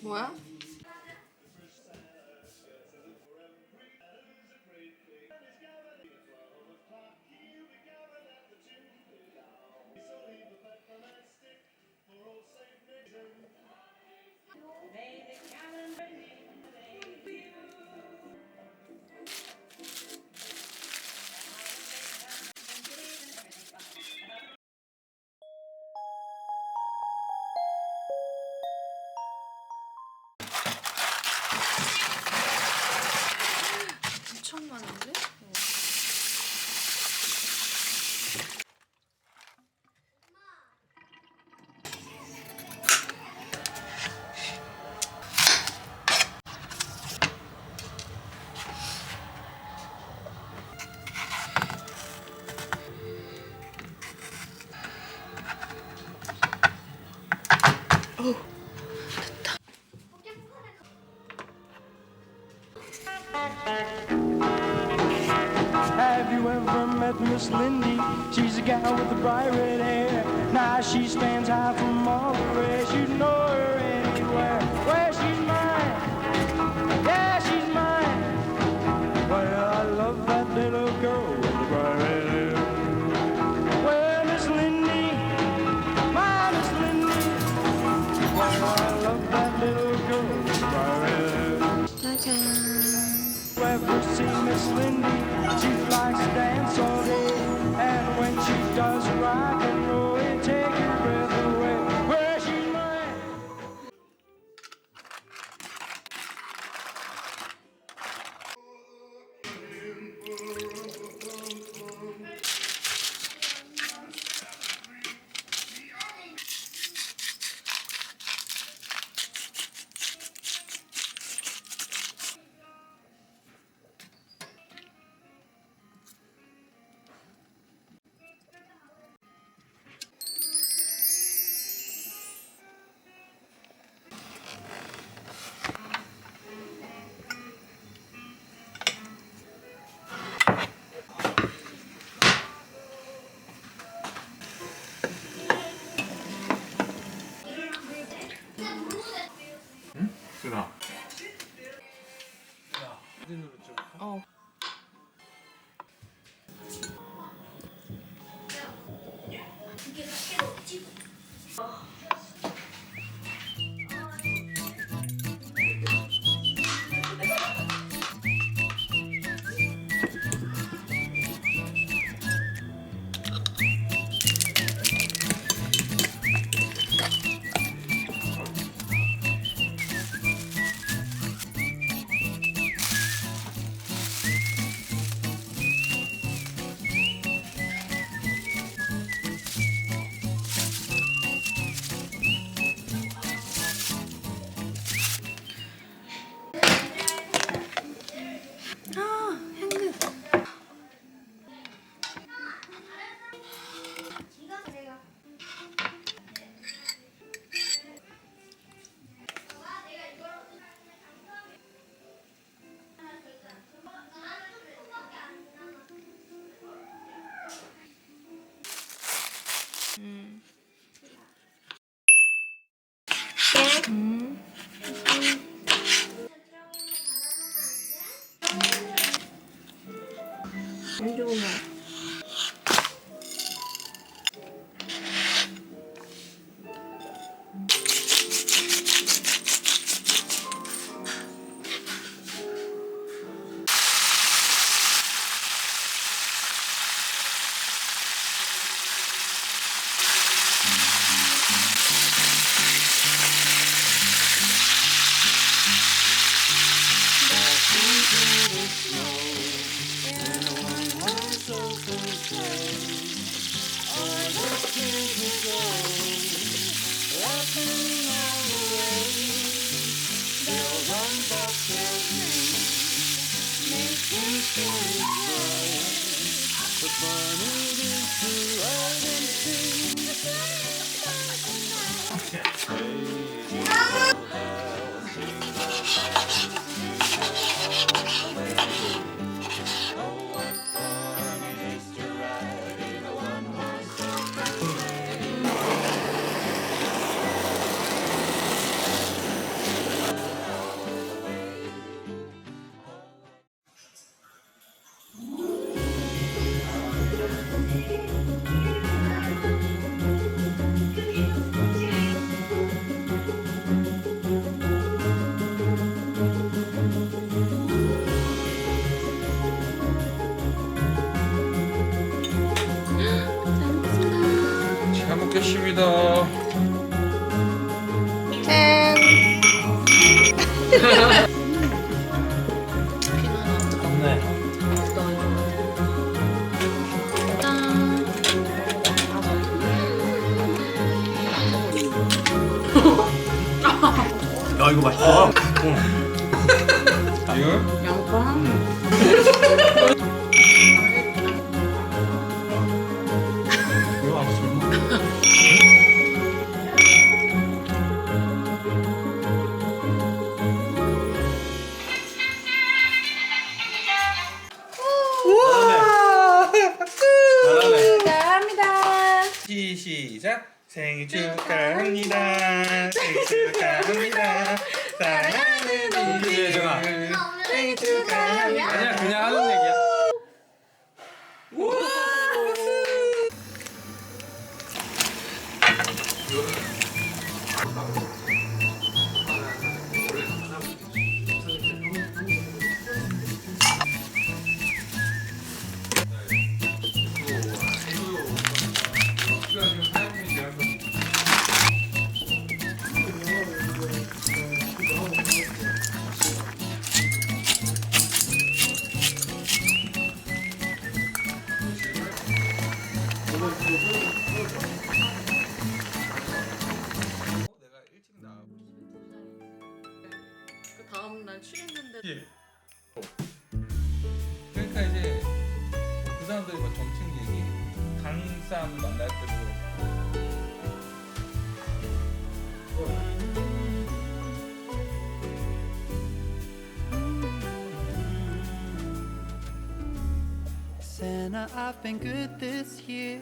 뭐야? 엄청 많은데? 됐다. Have you ever met Miss Lindy? She's a gal with the bright red hair. Now she stands high from all the rest. You know her anywhere. Well, she's mine. Yeah, she's mine. Well, I love that little girl with the bright red hair. Well, Miss Lindy, my Miss Lindy. Well, I love that little girl with the bright red hair. 짜잔. Ever seen Miss Lindy? She likes to dance all day, and when she does rock and roll, it takes your breath away. Well, she's mine. 쓰나? 어. 아, 향긋. 안 좋은 거. 축하합니다. 짠. 네. 야 이거 맛있다. 이거? 양파. 이거 아주 잘 먹어. 잘하네. 감사합니다. 시작. 생일 축하합니다. 생일 축하합니다. 사랑하는 우리 예정아. 생일 축하합니다. 아니야 그냥 하는 얘기야. 내가 일찍 나와. 그 다음 날 취했는데. 그러니까 이제 그 사람들이 막 정책 얘기, 강쌈 만날 때도 Santa, I've been good this year.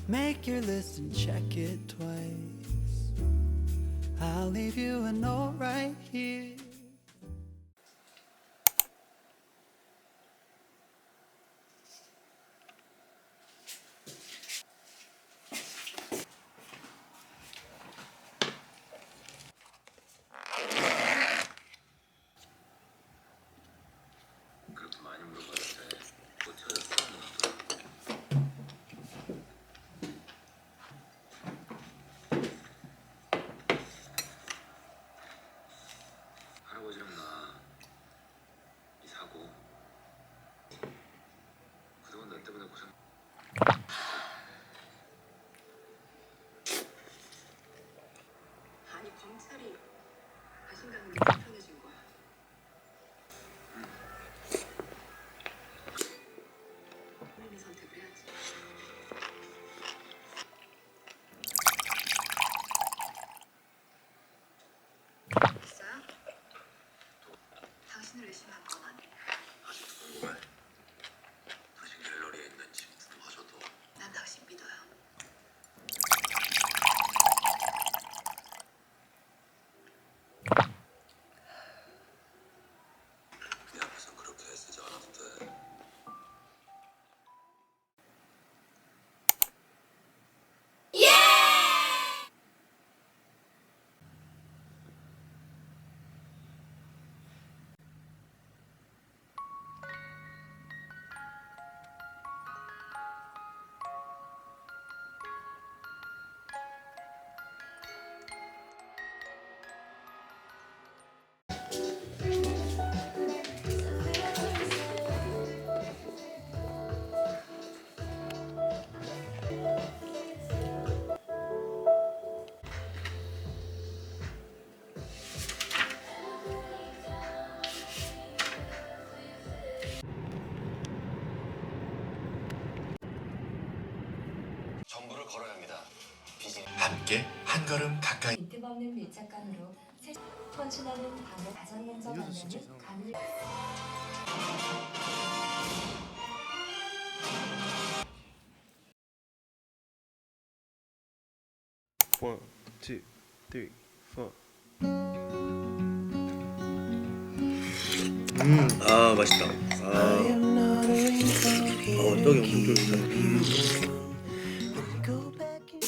Make your list and check it twice. I'll leave you a note right here. 할아버지랑 나 이 사고 그동안 나 때문에 고생 아니 검찰이 자신감이 불편해진 거야. 본인이 선택을 해야지. 있어요? 당신을 의심한 건 아니에요. 아직도 궁금해. 당신 갤러리에 있는 짐들마저도 난 당신 믿어요. 네 앞에서 그렇게 애쓰지 않아도 돼. 정보를 걸어야 합니다. 함께 한 걸음 가까이. 빈틈없는 밀착감으로 헌신하는 방을 가장 먼저 만나는 간을 One, two, three, four. 아 맛있다. 떡이 엄청 쫄깃하네. Go back in.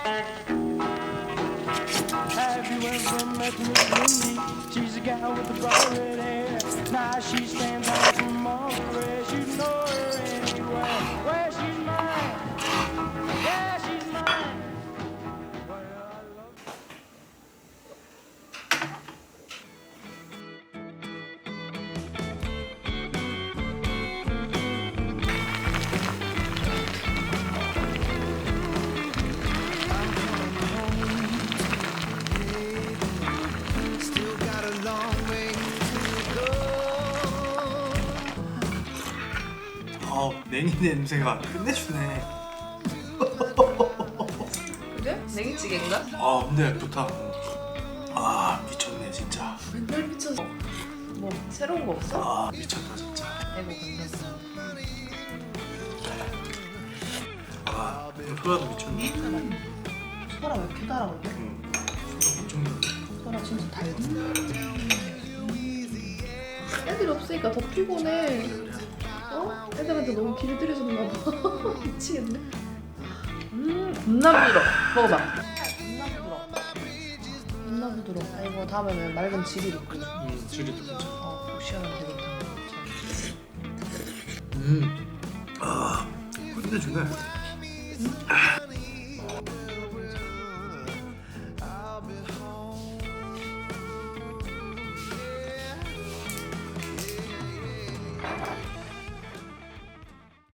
Have you ever met Miss Lindy? She's a gal with the bright red hair. Now she stands out from all the rest. You know her anywhere. Where she's mine. Yeah, she's mine. Well, I love 냉이 냄새가 끝내주네. 그래? 냉이찌개인가? 근데 좋다. 미쳤네 진짜. 맨날 미쳤어. 뭐 새로운 거 없어? 미쳤다 진짜. 아이고 괜찮아. 소라도 미쳤네. 소라 왜 이렇게 달아 근데? 엄청 달아. 소라 진짜 달다. 애들이 없으니까 더 피곤해. 애들한테 너무 길들여졌나 봐. 미치겠네. 겁나 부드러. 먹어봐. 겁나 부드러. 아이고 다음에는 맑은 지리 넣고. 질기도 괜찮아. 보시하면 되겠다. 끝내주네.